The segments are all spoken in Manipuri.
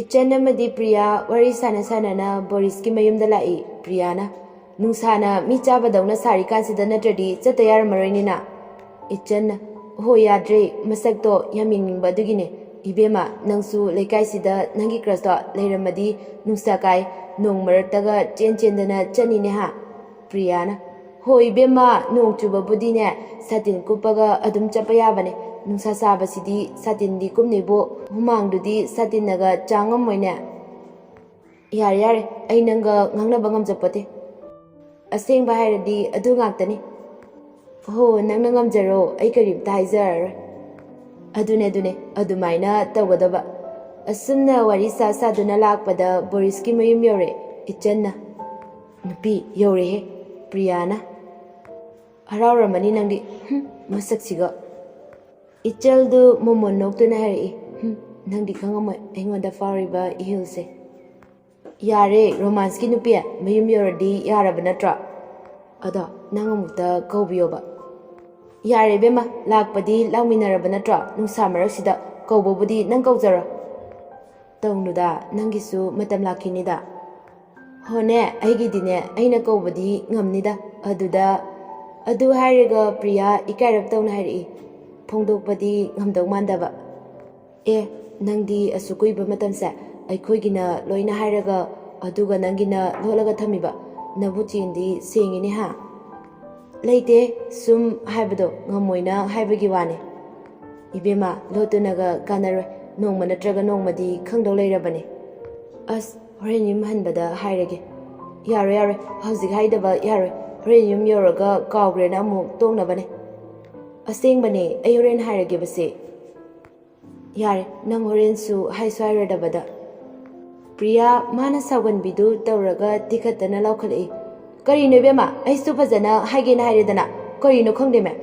Ichen amadi Priya wari sana na Boriski mayamda lai Priyana nungsana mi chabadawna sarikansida natradi chata yaramaroinina Ichen ho yadre masakto yamingingba adugine ibema nangsu leikaisida nangi crushto leiramadi nungsakai nong maraktaga chendana chanine ha Priyana ho ibema nong chubabudine satin kupaga adum chapa yabane nungsa sabasidi satin di kumnebo humangdudi satinaga changam moine yare ai nanga ngangnaba ngamjapote asengba hairadi adu ngaktani ho nangna ngamjaro ai karimta haijar adune adumaina tawgadaba asumna wari saduna lakpada Boriski mayum yore Ichenna nupi yore he Priyana harawramani nangdi masaksiga Icheldu momon noktuna hari nangdi khangamoi aingonda fariba ihilse yare romance ki nupi mayum yoradi yaraba natra ada nangamukta kaubiyoba yare bema lakpadi lawminaraba natra nungsa maraksida kaubabudi nang kaujara tawnuda nangisu matam lakinida hone aigidine aina kaubadi ngamnida adu hairiga Priya ikairab tawna hari phongdokpadi ngamdau mandaba nangdi asukuiba matamsa aikhoigina loina hairaga aduga nangina lolaga thamiba nabuchindi sengine ha leite sum haibado ngamoina haibagi wane ibema lotunaga kanaroi nongma natraga nongmadi khangdau leirabane as horenyum hanbada hairage yare hauzik haidaba yare horenyum yoraga kawgrena amuk tongnabane asengbane ai horen hairage base yare nang horensu haiswairadabada Priya mana sawanbidu tawraga tikhatana laukhalai karino bema aisu fazana haigena hairedana karino khongdeme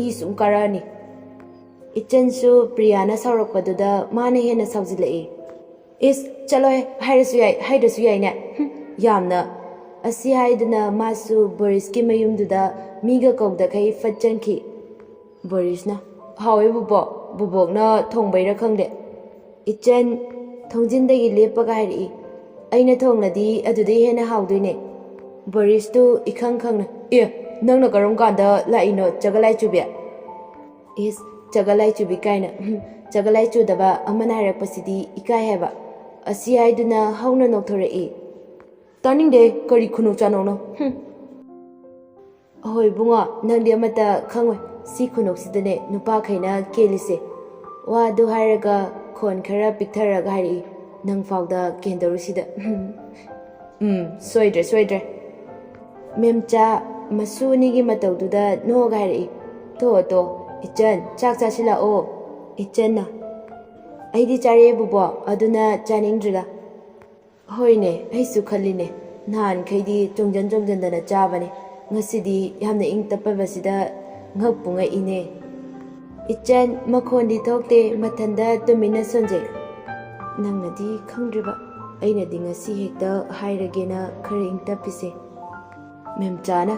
isum karani Ichensu Priyana saurakpaduda mana hena saujilai is chaloy haidasu yai ne yamna asi haidana masu Boriski mayumduda miga kawda kai fatchanki Borisna hawe bubokna thongbaira khangde Ichen thongjindagi lepaga hairi aina thongnadi adudai hena haudoine Boristu ikhang khangna nangna karam kanda laino chagalai chubya is chagalai chubi kaina chagalai chudaba amana harakpasidi ikai heba asi haiduna hauna nokthorei taningde kari khunuk chanongno hoi bunga nangdi amata khangoi si khunuk sidane nupa khaina kelise wa du hairaga khon khara piktharaga hari nang fawda kendorusida soidre memcha masunigi matawduda no gari to Ichen chak chasila o Ichenna aidi chare bubo aduna chaningdrila hoine aisu khalline nan khaidi chongjan dana chabane ngasidi yamna ingtapabasida ngakpunga ine Ichen makhondi thokte mathanda tumina sonje nangnadi khangdriba aina dingasi hekta hairagena khara ingtapise memchana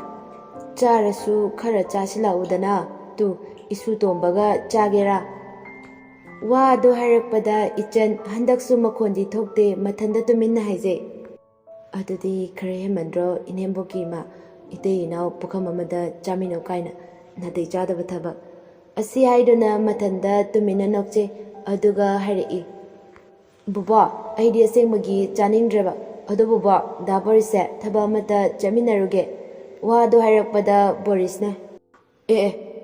charasu khara chasila udana tu isu tombaga chagera wa do harakpada Ichen handaksu makhondi thokte mathanda tuminna haije adudi khare hemandro inemboki ma itei naw pukham amada chamino kaina nadei chadaba thaba asi haiduna mathanda tumina nokche aduga hairi buba aidi asengmagi chaningdreba adu buba da Borise thaba mata chaminaruge wa do harakpada Borisna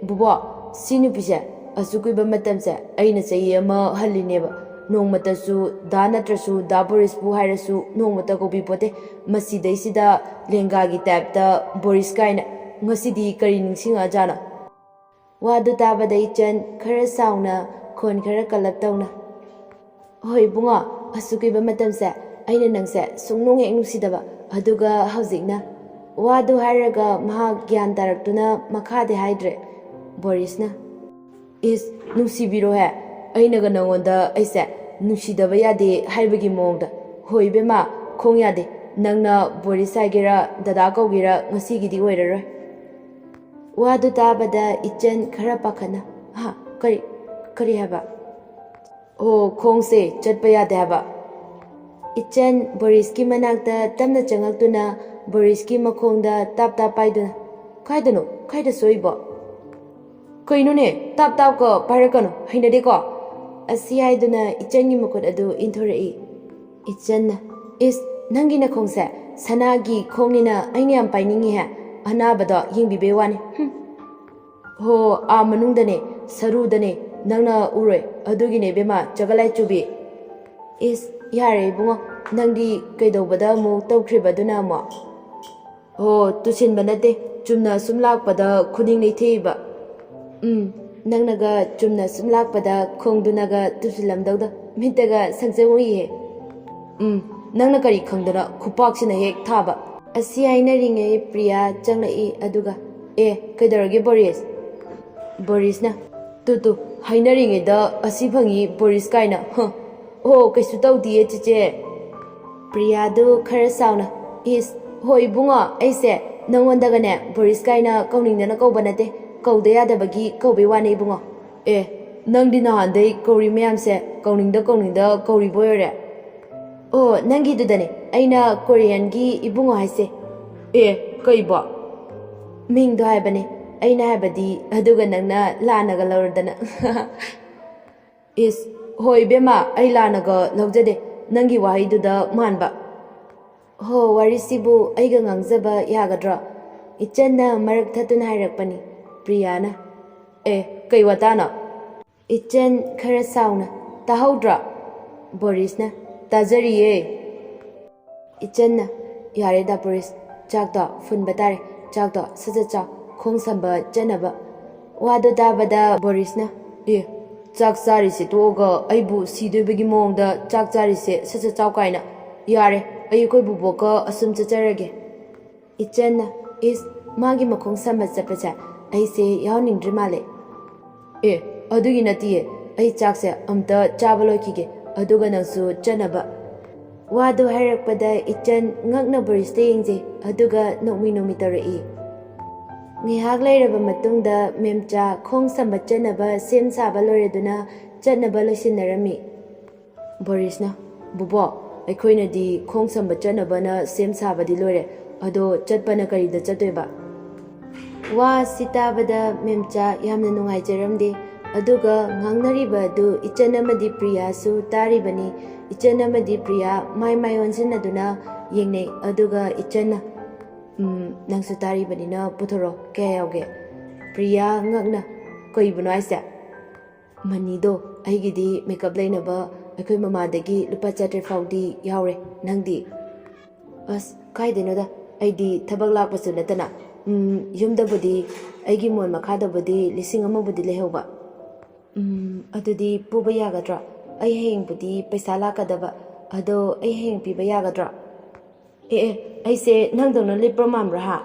buba sinu pise asukuiba matamse aina sayi ama halineba nongmatasu da natrasu da Borispu hairasu nongmata kobi pote masidaisida lengagi typeta Boris kaina ngasidi kari ningsinga jana wadu tabada Ichen khara sauna khon khara kalap tawna hoi bunga asukuiba matamse aina nangse sungnong hek nusidaba aduga haujikna wadu hairaga maha gyan taraktuna makhade haidre Borisna is nungsibiro he ainaga nangonda aise nungsidaba yade haibagi mongda hoi bema khong yade nangna Boris haigera dada kawgira ngasigidi oiraroi wadu tabada Ichen khara pakhana kari haba khongse chatpa yade haba Ichen Boriski manakta tamna changaktuna Boriski makhongda tap paiduna. Kaidano, kaida soibo. Kainune, tap ko parakano, hainade ko. Asi haiduna Ichengi makot adu inthorei. Ichen is nangi na khongse sanagi khongnina aini am painingi ha anabada yingbibe wani. Ho a manungdane sarudane nangna uroi adugine bema jagalai chubi. Is yare bungo nangdi kaidobada mu tawkribaduna mo. Ho tusin banate chumna sumlakpada khuding nei theiba. Nangnaga chumna sumlakpada khongdunaga tusilamdawda mintaga sangsewi he. Nangna kari khangdana khupaksina hek thaba. Asi haina ringe Priya changlai aduga kaidarage Boris. Boris na tu haina ringe da asi phangi Boris kaina oh kaisu tawdi chiche. Priya du khara sauna is hoi bunga aise nangondagane Boris kaina kauningdana kaubanate kauda yadabagi kaube wane bunga nangdi nahandai kauri mayamse kauningda kauri boyore oh nangi dudane aina Korean gi ibungo haise kaiba mingdo haibane aina haibadi aduga nangna lanaga lauradana is hoi bema ai lanaga laujade nangi wahaiduda manba ho warisibu aiga ngangjaba yagadra Ichenna marak thatun hairakpani Priyana kai watana Ichen khara sauna tahaudra Borisna tajariye Ichenna yareda Boris chakda funba tare chakda sajacha khongsamba janaba wadu dabada Borisna chak charise toga aibu sidobagi mongda chak charise saja chaukaina yare ai koi buboka asum chacharage Ichenna is magi makhong samba chapacha aise yawningdri male adugi natiye ai chakse amta chabalokige aduga nangsu chanaba wadu hairakpada Ichen ngakna Borisda yengje aduga nokmi tarai ngihak lairaba matungda memcha khong samba chanaba sem saba loreduna chanaba losinarami Borisna bubo aikoinadi khong samba chanaba na sem sabadi lore ado chatpana karida chatoiba wa sitabada memcha yamna nungaijaramde aduga ngangnariba adu Ichen amadi Priya su taribani Ichen amadi Priya mai onsinaduna yengne aduga Ichen nangsu taribani na puthoro kaya yauge Priya ngakna koibuno aisa manido aigidi makeup lainaba aikoi mamadagi lupa chatter faudi yaure nangdi as kaidenoda aidi thabak lakpasu natana yumdabudi aigi mon makhadabudi lising amabudi lehauba adudi puba yagadra ai hengbudi paisa lakadaba ado ai heng piba yagadra aise nangdona lipra mamra ha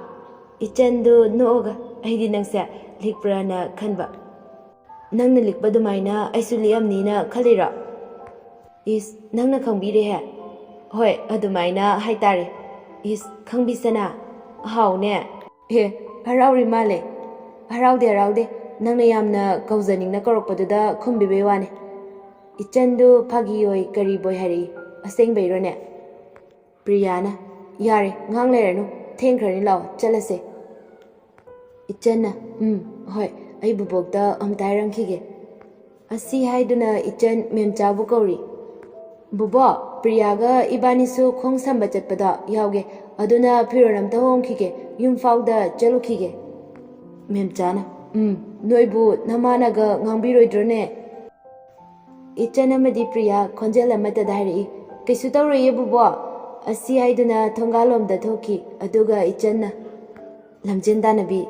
Ichendu nooga aidi nangse likpra na khanba nangna likba dumaina aisu liamnina khalira is nangna khangbire he hoi adumaina haitare is khangbisana haune harauri male haraude nangna yamna kauzaningna korokpaduda khumbibe wane Ichendu phagiyoi kariboi hari asengbeirone Priyana yare ngang leranu thengkhrani law chalase Ichenna hoi ai bubokda amtairangkhige asi haiduna Ichen memchabu kauri bubo Priyaga ibanisu khongsamba chatpada yauge aduna phironamta hongkhige yumfauda chalukhige memchana noibu namanaga ngangbiroidrone Ichen amadi Priya khonjel amata dairi kaisu tawroye bubo asi haiduna thongalomda thoki aduga Ichenna lamjendanabi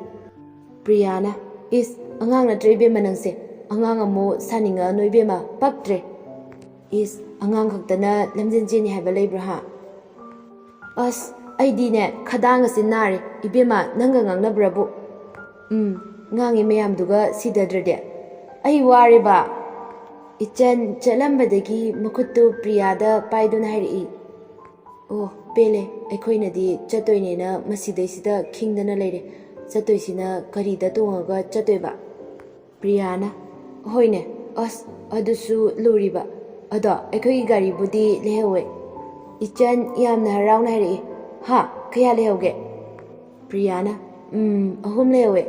Priyana is angangna trebe manangse angang amu saninga noibema paktre is angang khaktana lamjenjeni haiba leibraha as aidine khadanga sinare ibema nanga ngangnabrabu ngangi mayamduga sidadrade ai wariba Ichen chalambadagi makhutu Priyada paiduna hairi oh pele aikoinadi chatoinena masidaisida khingdana leire chatoisina karida tongaga chatoiba Priyana hoine as adusu luriba ada aikoi gari budi lehewe Ichan yamna harauna hari. Ha, kaya lehoge? Priyana, ahum lehoge.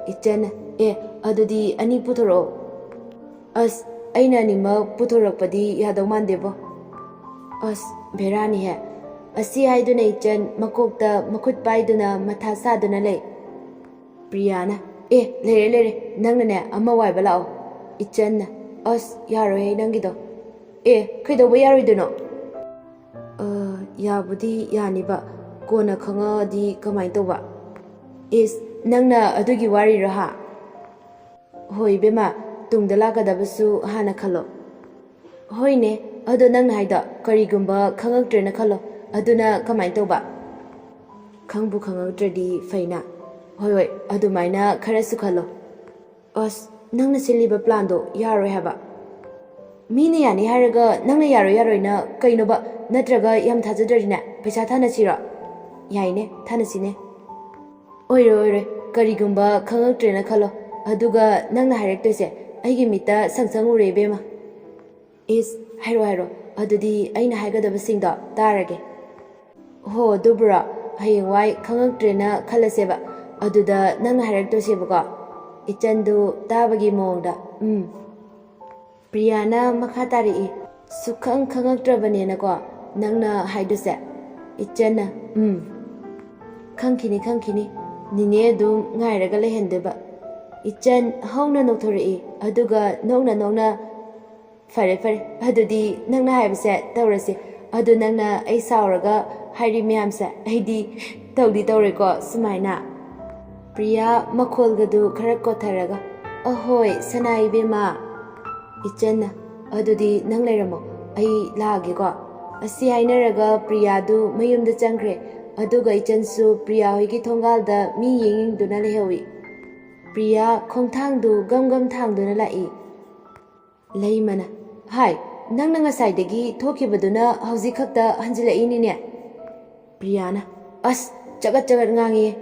Ichan, adudi ani putoro. As, aina anima putorakpadi yadaw mandebo. As, berani hai. Asi haiduna ichan makokta makut paiduna matha saduna lay. Priyana, lere, nangnane ama waiba lao. Ichan, as, yaro hai nangido. Kaido ba yaro iduno? Yabudi yaniba, kona khanga di kamay toba. Nangna adugi wari raha. Hoi bema, tungdala kadabasu hana khalo. Hoi ne, ado nangna haida, karigumba khangaktrena khalo. Aduna kamay toba. Khangbu khangaktradi faina. Hoi, adumayna kharasu khalo. As, nangna siliba plan do yaro haba. Mini yani haraga nangna yaro na kainoba natraga yam thajadarina paisa thanasira. Yaine, thanasine. Oire, karigumba khangaktrena khalo. Aduga nangna hairaktose aigi mita sangsang urebema. Hairo, adudi aina haigadabasingda tarage. Ho, dubra, hayengwai khangaktrena khalaseba. Aduda nangna hairaktoseba. Ichandu tabagi mongda. Priyana makhatari sukhang khangaktrabanena ko nangna haiduse. Ichanna, khangkini, nine dum ngairaga lehendeba. Ichan hauna nokthori aduga nongna fare adudi nangna haibase tawrase adu nangna ai sauraga hairi myamse aidi tawdi tawreko sumaina. Priya makholgadu khara kotharaga ahoi sanai bema. Ichanna, adudi nang lairamo ai lage ko. Asi hainaraga Priya du mayumda changkre. Aduga ichansu Priya hoigi thongalda mi yengingduna lehawi. Priya khongthangdu gam thangduna lai. Laimana, hai, nangna ngasaidagi thokibaduna hauji khakta hanjilai ne. Priyana, as chagat ngangi.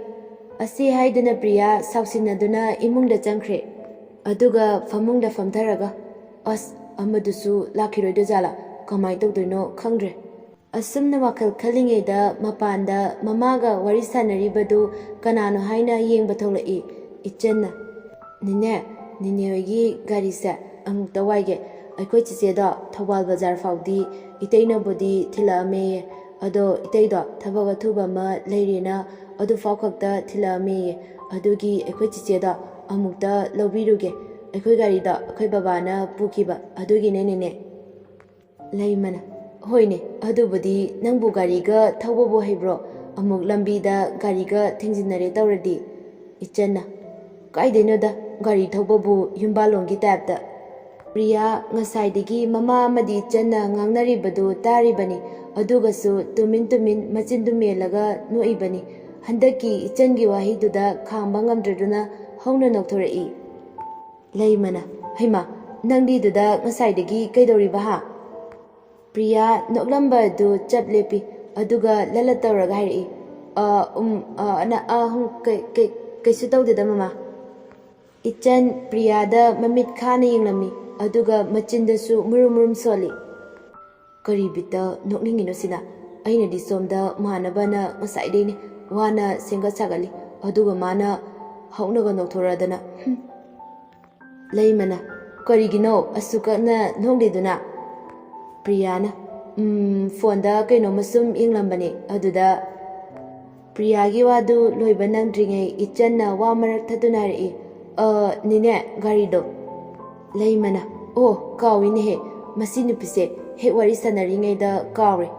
Asi haiduna Priya sausinaduna imungda changkre. Aduga famungda famtharaga. As, amadusu lakiroida jala kamay tawdoino khangdre. Asumna wakal khalingeda mapanda mamaga wari sanaribadu kanano haina yengba tholai. Ichanna, nine hoigi gari se amukta waige aikoi chicheda Thobal Bazar faudi iteina bodi thilame ado iteida thabaga thuba ma leirena adu faukakta thilame adugi aikoi chicheda amukta lobiruge aikoi gari da aikoi babana pukiba adugi ne. Laimana, hoine adubudi nangbu gari ga thawbo hebro amuk lambi da gari ga thingjinare tawradi. Ichanna, kaidenoda gari thawbobu yumbalongi tapta. Priya ngasaidagi mama amadi channa ngangnaribadu taribani adugasu tumin machindu melaga noibani handaki ichangi wahiduda khamba ngamdraduna hauna nokthorei. Laimana, haima nangdiduda ngasaidagi kaidoriba ha? Priya noklamba du chaplepi aduga lalatawraga hairi. Kaisu tawdeda mama. Ichan Priya da mamit khana yenglami aduga machindasu murum soli. Karibita nokningino sina aina di somda manabana ngasaideni wana senga sagali aduga mana haunaga noktoradana. Laimana, karigino asukana nongdeduna. Priyana, fonda kaino masum yenglambani aduda Priyagi wadu loiba nangdringai Ichanna wa marak thadunari. Nine garido. Laimana, kawine he masi nupise he wari sanaringai da kawre.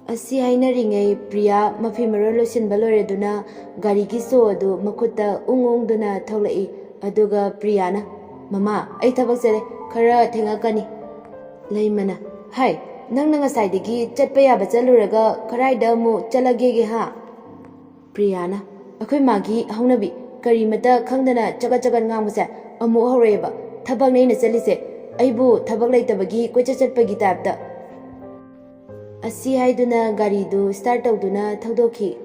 Asi hainaringai Priya mafimaro losinba loreduna garigi so adu makuta ungongduna tholai aduga Priyana, mama ai thabak sere khara thengakani. Laimana, hai, nangna ngasaidagi chatpa yaba chaluraga kharaida mu chalagege ha? Priyana, akhoi magi haunabi karimata khangdana chagat ngangmase amu horeba thabak neina chalise aibu thabak leitabagi koichatpagi tapta. Asi haiduna gari du start tawduna thawdokhi